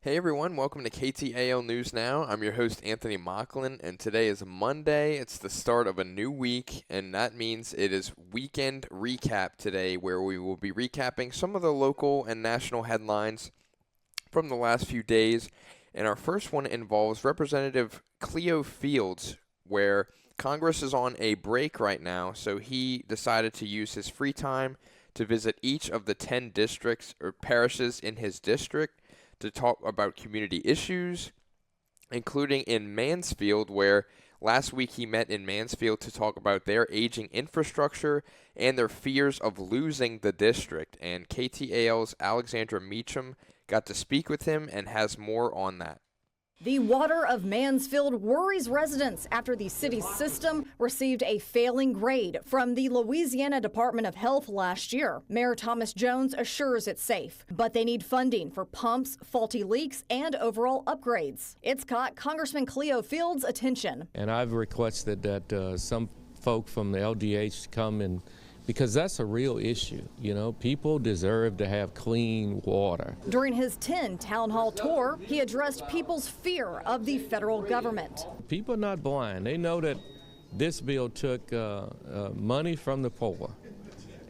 Hey everyone, welcome to KTAL News Now. I'm your host Anthony Mocklin, and today is Monday. It's the start of a new week, and that means it is weekend recap today, where we will be recapping some of the local and national headlines from the last few days. And our first one involves Representative Cleo Fields, where Congress is on a break right now, so he decided to use his free time to visit each of the 10 districts or parishes in his district to talk about community issues, including in Mansfield, where last week he met in Mansfield to talk about their aging infrastructure and their fears of losing the district. And KTAL's Alexandra Meacham got to speak with him and has more on that. The water of Mansfield worries residents after the city's system received a failing grade from the Louisiana Department of Health last year. Mayor Thomas Jones assures it's safe, but they need funding for pumps, faulty leaks, and overall upgrades. It's caught Congressman Cleo Fields' attention. And I've requested that some folk from the LDH come and because that's a real issue. You know, people deserve to have clean water. During his 10 town hall tour, he addressed people's fear of the federal government. People are not blind. They know that this bill took money from the poor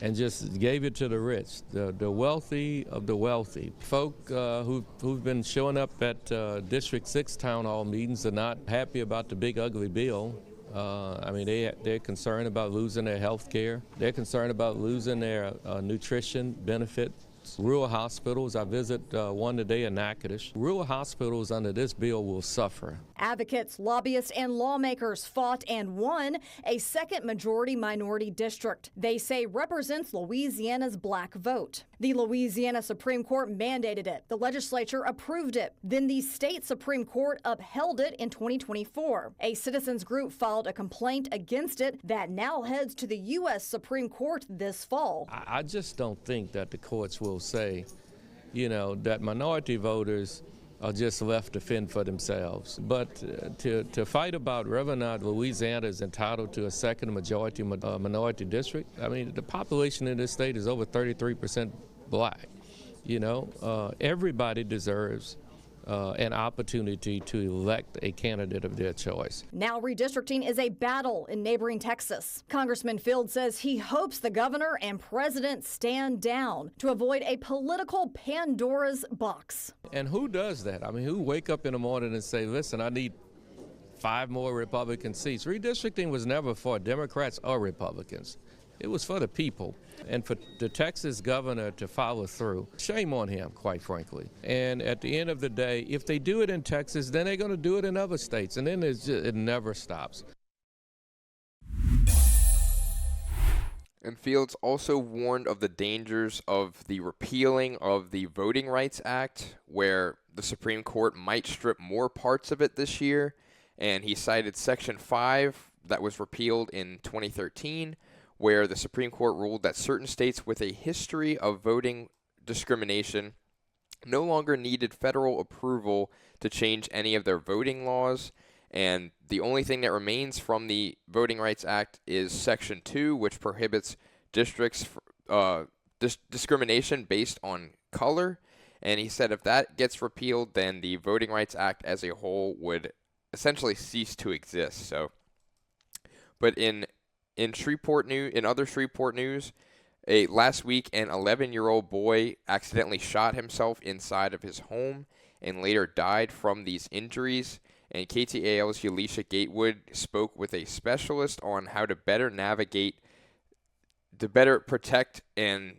and just gave it to the rich, the wealthy of the wealthy. Folk who've been showing up at District 6 town hall meetings are not happy about the big ugly bill. They're concerned about losing their health care. They're concerned about losing their nutrition benefits. Rural hospitals, I visit one today in Natchitoches. Rural hospitals under this bill will suffer. Advocates, lobbyists, and lawmakers fought and won a second majority-minority district they say represents Louisiana's black vote. The Louisiana Supreme Court mandated it. The legislature approved it. Then the state Supreme Court upheld it in 2024. A citizens group filed a complaint against it that now heads to the U.S. Supreme Court this fall. I just don't think that the courts will say, you know, that minority voters are just left to fend for themselves. But to fight about whether or not Louisiana is entitled to a second majority minority district, I mean, the population in this state is over 33% black. You know, everybody deserves an opportunity to elect a candidate of their choice. Now redistricting is a battle in neighboring Texas. Congressman Fields says he hopes the governor and president stand down to avoid a political Pandora's box. And who does that? I mean, who wake up in the morning and say, listen, I need 5 more Republican seats? Redistricting was never for Democrats or Republicans. It was for the people. And for the Texas governor to follow through, shame on him, quite frankly. And at the end of the day, if they do it in Texas, then they're going to do it in other states, and then it never stops. And Fields also warned of the dangers of the repealing of the Voting Rights Act, where the Supreme Court might strip more parts of it this year. And he cited Section 5 that was repealed in 2013, where the Supreme Court ruled that certain states with a history of voting discrimination no longer needed federal approval to change any of their voting laws. And the only thing that remains from the Voting Rights Act is Section 2, which prohibits districts discrimination based on color. And he said if that gets repealed, then the Voting Rights Act as a whole would essentially cease to exist. But in other Shreveport news, last week an 11-year-old boy accidentally shot himself inside of his home and later died from these injuries. And KTAL's Yalisha Gatewood spoke with a specialist on how to better protect and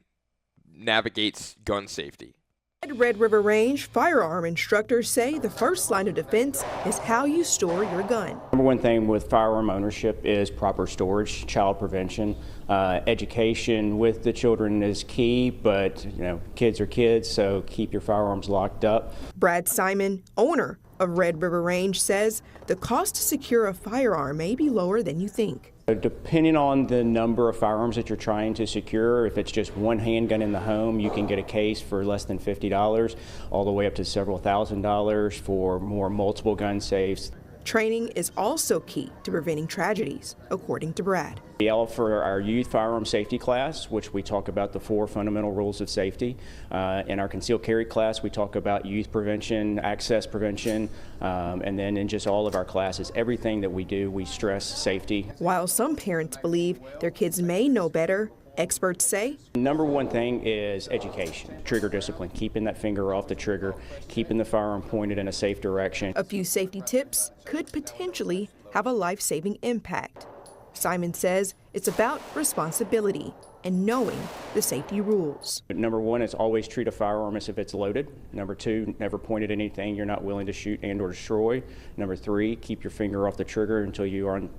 navigate gun safety. At Red River Range, firearm instructors say the first line of defense is how you store your gun. Number one thing with firearm ownership is proper storage, child prevention. Education with the children is key, but you know, kids are kids, so keep your firearms locked up. Brad Simon, owner of Red River Range, says the cost to secure a firearm may be lower than you think. Depending on the number of firearms that you're trying to secure, if it's just one handgun in the home, you can get a case for less than $50, all the way up to several $1,000s for more multiple gun safes. Training is also key to preventing tragedies, according to Brad. We offer our youth firearm safety class, which we talk about the 4 fundamental rules of safety. In our concealed carry class, we talk about youth prevention, access prevention, and then in just all of our classes, everything that we do, we stress safety. While some parents believe their kids may know better, experts say Number one thing is education, trigger discipline, keeping that finger off the trigger, keeping the firearm pointed in a safe direction. a few safety tips could potentially have a life-saving impact. Simon says it's about responsibility and knowing the safety rules. Number one is always treat a firearm as if it's loaded. Number 2, never point at anything you're not willing to shoot and or destroy. Number 3, keep your finger off the trigger until your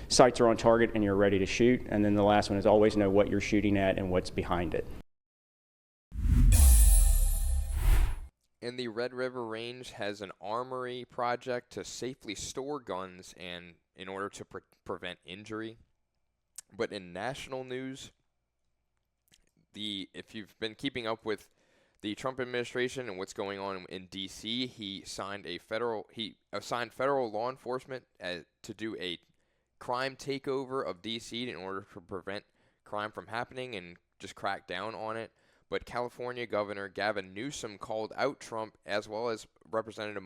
sights are on target and you're ready to shoot. And then the last one is always know what you're shooting at and what's behind it. And the Red River Range has an armory project to safely store guns and in order to prevent injury. But in national news, if you've been keeping up with the Trump administration and what's going on in D.C., he assigned federal law enforcement to do a crime takeover of D.C. in order to prevent crime from happening and just crack down on it. But California Governor Gavin Newsom called out Trump as well as Representative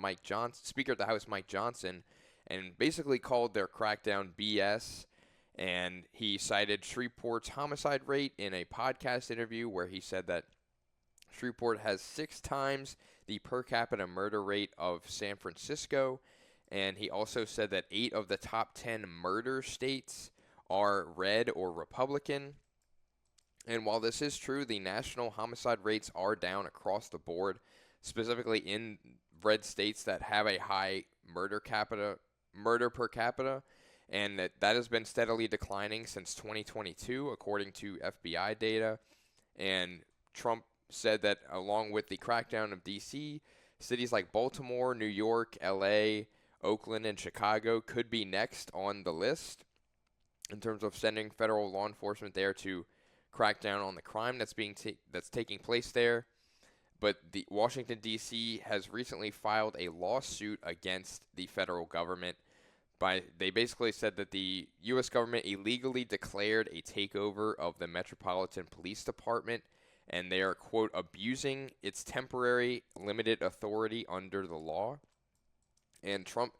Speaker of the House Mike Johnson, and basically called their crackdown BS. And he cited Shreveport's homicide rate in a podcast interview where he said that Shreveport has 6 times the per capita murder rate of San Francisco. And he also said that 8 of the top 10 murder states are red or Republican. And while this is true, the national homicide rates are down across the board, specifically in red states that have a high murder per capita. And that has been steadily declining since 2022, according to FBI data. And Trump said that along with the crackdown of D.C., cities like Baltimore, New York, L.A., Oakland, and Chicago could be next on the list in terms of sending federal law enforcement there to crack down on the crime that's taking place there. But the Washington, D.C. has recently filed a lawsuit against the federal government. They basically said that the U.S. government illegally declared a takeover of the Metropolitan Police Department, and they are, quote, abusing its temporary limited authority under the law. And Trump,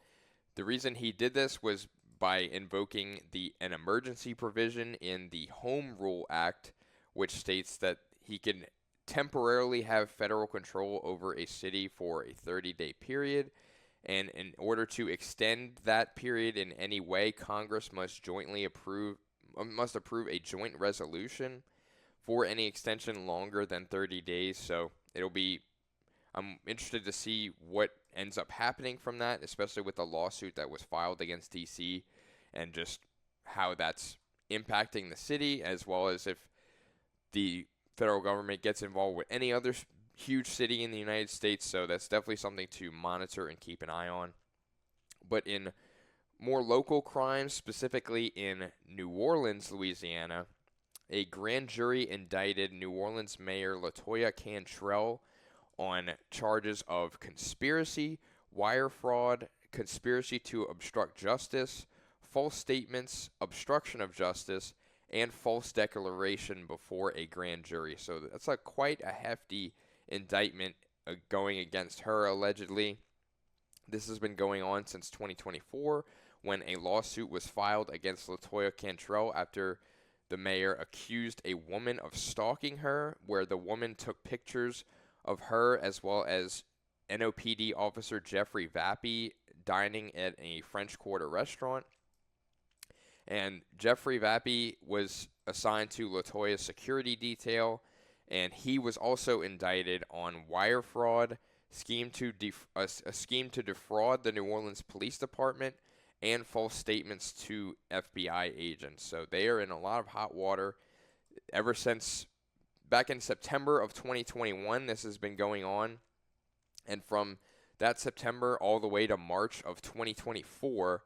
the reason he did this was by invoking an emergency provision in the Home Rule Act, which states that he can temporarily have federal control over a city for a 30-day period. And in order to extend that period in any way, Congress must approve a joint resolution for any extension longer than 30 days. So I'm interested to see what ends up happening from that, especially with the lawsuit that was filed against D.C. and just how that's impacting the city, as well as if the federal government gets involved with any other huge city in the United States. So that's definitely something to monitor and keep an eye on. But in more local crimes, specifically in New Orleans, Louisiana, a grand jury indicted New Orleans Mayor Latoya Cantrell on charges of conspiracy, wire fraud, conspiracy to obstruct justice, false statements, obstruction of justice, and false declaration before a grand jury. So that's quite a hefty indictment going against her, allegedly. This has been going on since 2024, when a lawsuit was filed against Latoya Cantrell after the mayor accused a woman of stalking her, where the woman took pictures of her as well as NOPD officer Jeffrey Vappy dining at a French Quarter restaurant. And Jeffrey Vappy was assigned to Latoya's security detail, and he was also indicted on wire fraud, a scheme to defraud the New Orleans Police Department, and false statements to FBI agents. So they are in a lot of hot water. Ever since back in September of 2021, this has been going on. And from that September all the way to March of 2024,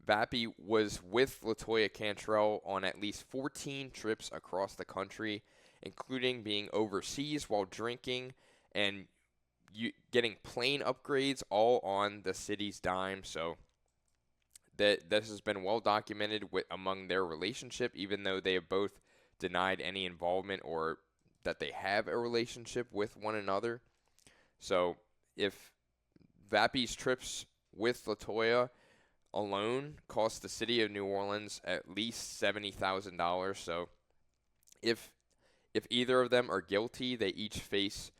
Vappy was with Latoya Cantrell on at least 14 trips across the country, including being overseas while drinking and getting plane upgrades, all on the city's dime. So that this has been well documented among their relationship, even though they have both denied any involvement or that they have a relationship with one another. So if Vappy's trips with Latoya alone cost the city of New Orleans at least $70,000. So if either of them are guilty, they each face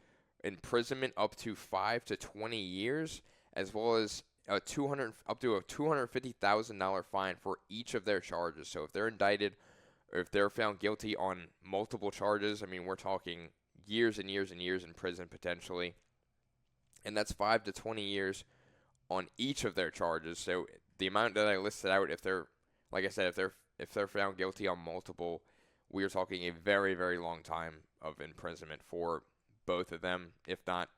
imprisonment up to 5 to 20 years, as well as up to a $250,000 fine for each of their charges. So if they're indicted or if they're found guilty on multiple charges, I mean, we're talking years and years and years in prison potentially. And that's 5 to 20 years on each of their charges. So the amount that I listed out, if they're, like I said, if they're found guilty on multiple, we are talking a very, very long time of imprisonment for both of them, if not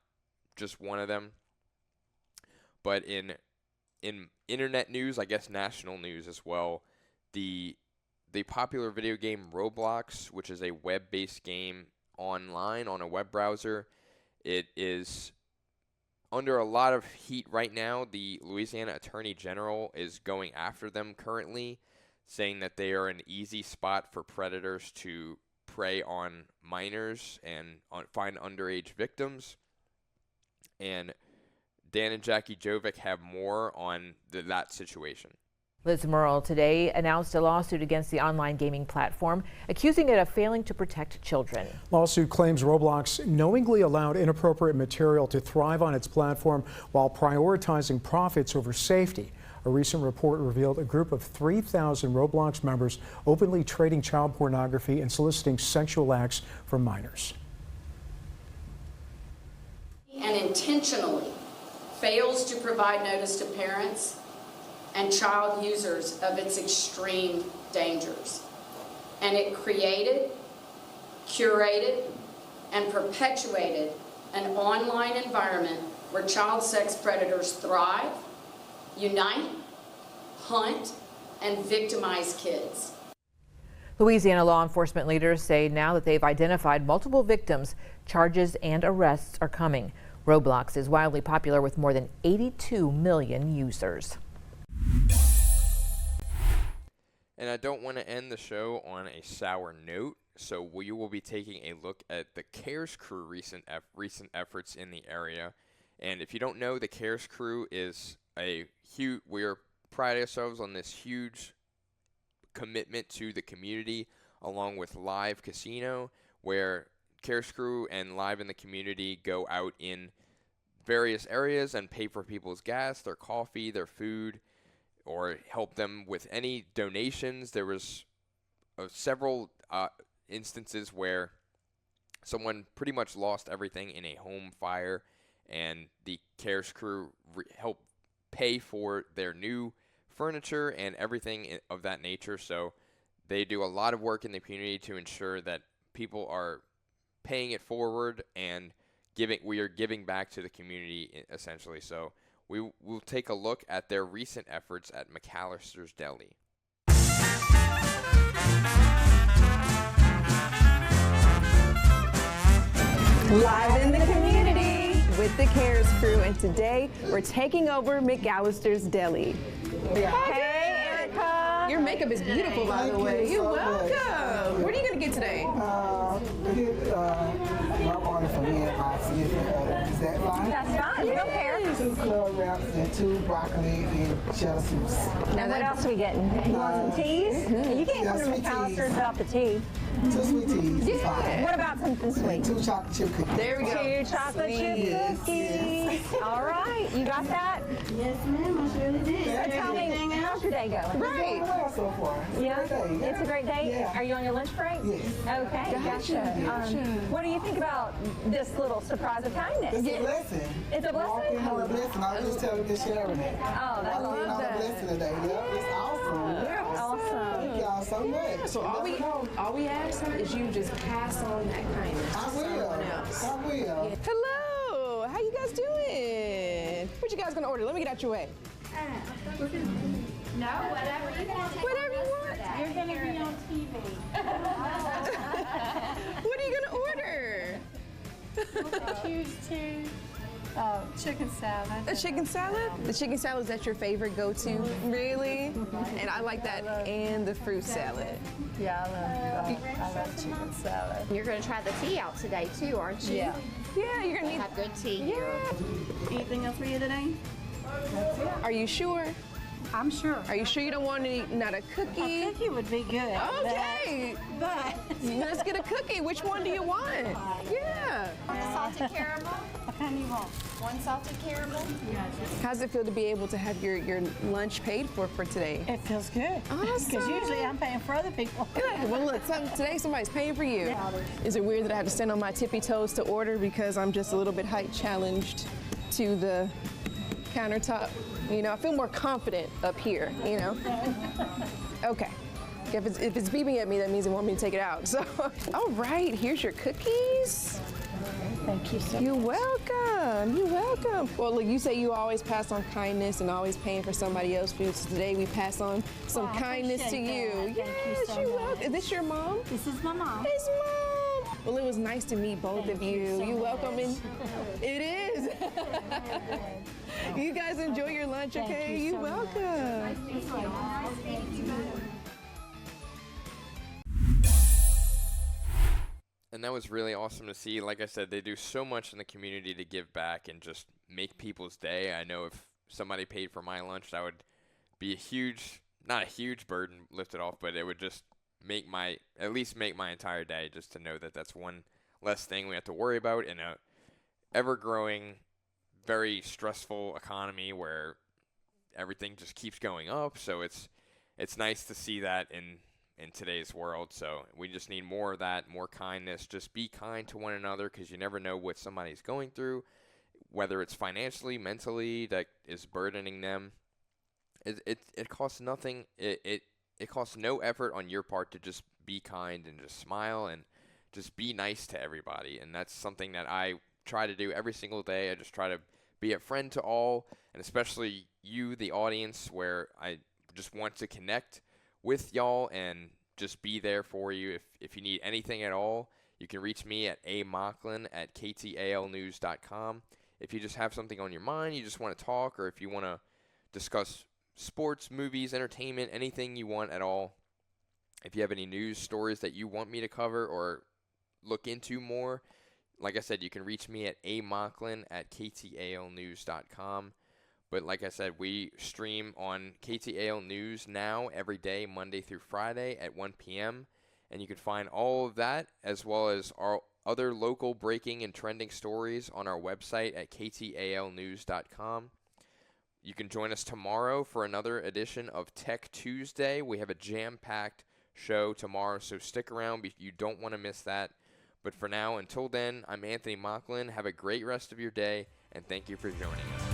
just one of them. But in internet news, I guess national news as well, the popular video game Roblox, which is a web-based game online on a web browser, it is under a lot of heat right now. The Louisiana Attorney General is going after them currently, saying that they are an easy spot for predators to prey on minors and find underage victims. And Dan and Jackie Jovic have more on that situation. Liz Murrell today announced a lawsuit against the online gaming platform, accusing it of failing to protect children. Lawsuit claims Roblox knowingly allowed inappropriate material to thrive on its platform while prioritizing profits over safety. A recent report revealed a group of 3,000 Roblox members openly trading child pornography and soliciting sexual acts from minors. And intentionally fails to provide notice to parents and child users of its extreme dangers. And it created, curated, and perpetuated an online environment where child sex predators thrive, unite, hunt, and victimize kids. Louisiana law enforcement leaders say now that they've identified multiple victims, charges and arrests are coming. Roblox is wildly popular with more than 82 million users. And I don't want to end the show on a sour note, so we will be taking a look at the Cares Krewe recent efforts in the area. And if you don't know, the Cares Krewe is we pride ourselves on this huge commitment to the community, along with Live Casino, where Cares Krewe and Live in the Community go out in various areas and pay for people's gas, their coffee, their food, or help them with any donations. There was several instances where someone pretty much lost everything in a home fire, and the Cares Krewe helped pay for their new furniture and everything of that nature. So they do a lot of work in the community to ensure that people are paying it forward and we are giving back to the community essentially. So we will take a look at their recent efforts at McAllister's Deli. Live in the community with the Cares Krewe, and today we're taking over McAllister's Deli. Hey, Erica! Your makeup is beautiful, by the way. You're welcome. What are you gonna get today? My order for me and my significant is that fine? That's fine. We don't care. 2 club wraps and 2 broccoli and cheddar soups. Now what else are we getting? You want some teas? You can't come to McAllister's without the tea. 2 sweet teas. Is fine. What about something sweet? 2 chocolate chip cookies. There we go. 2 chocolate chip cookies. Yes. All right. You got that? Yes, ma'am. I surely did. So tell me, how's your day going? Right. Well so far. Yeah. Day. It's a great day? Yeah. Are you on your lunch break? Yes. Okay, gotcha. What do you think about this little surprise of kindness? It's a blessing. It's a blessing? It's a blessing. I was just telling you, sharing it. Oh, that's I'm a blessing today. Yeah, it's awesome. awesome. Thank y'all so much. So all we ask is you just pass on that kindness I to will. someone else. I will. Hello, how you guys doing? What you guys gonna order? Let me get out your way. No, whatever you want. Whatever you want. You're going to be on TV. What are you gonna order? Choose 2 Chicken salad. A chicken salad? The chicken salad, is that your favorite go-to? Really? And I like that and the fruit salad. Yeah, I love chicken salad. You're going to try the tea out today too, aren't you? Yeah. Yeah, you're gonna need. Have good tea here. Anything else for you today? Are you sure? I'm sure. Are you sure you don't want to eat not a cookie? A cookie would be good. Okay. But Let's get a cookie. Which one do you want? Yeah. Salted caramel. what kind do you want? One salted caramel. How does it feel to be able to have your lunch paid for today? It feels good. Awesome. Because usually I'm paying for other people. Well, look, today somebody's paying for you. Is it weird that I have to stand on my tippy toes to order because I'm just a little bit height challenged to the countertop? You know, I feel more confident up here, you know? Okay. If it's beeping at me, that means it wants me to take it out. So, all right, here's your cookies. Thank you so much. You're welcome. You're welcome. Well, look, you say you always pass on kindness and always paying for somebody else's food. So today we pass on some kindness to you. That. Yes, Thank you so you're much. welcome. Is this your mom? This is my mom. It's Mom. Well, it was nice to meet both of you. You're welcome. And it is. You guys enjoy your lunch, okay? you You're so much. welcome. And that was really awesome to see. Like I said, they do so much in the community to give back and just make people's day. I know if somebody paid for my lunch, that would be not a huge burden lifted off, but it would just at least make my entire day, just to know that that's one less thing we have to worry about in a ever-growing, very stressful economy where everything just keeps going up. So it's nice to see that in today's world. So we just need more of that, more kindness. Just be kind to one another, because you never know what somebody's going through, whether it's financially, mentally, that is burdening them. It costs nothing. It costs no effort on your part to just be kind and just smile and just be nice to everybody. And that's something that I try to do every single day. I just try to be a friend to all, and especially you, the audience, where I just want to connect with y'all and just be there for you. If you need anything at all, you can reach me at amocklin@ktalnews.com. If you just have something on your mind, you just want to talk, or if you want to discuss sports, movies, entertainment, anything you want at all. If you have any news stories that you want me to cover or look into more, like I said, you can reach me at amocklin@ktalnews.com. But like I said, we stream on KTAL News now every day, Monday through Friday at 1 p.m. And you can find all of that, as well as our other local breaking and trending stories, on our website at ktalnews.com. You can join us tomorrow for another edition of Tech Tuesday. We have a jam-packed show tomorrow, so stick around. You don't want to miss that. But for now, until then, I'm Anthony Mocklin. Have a great rest of your day, and thank you for joining us.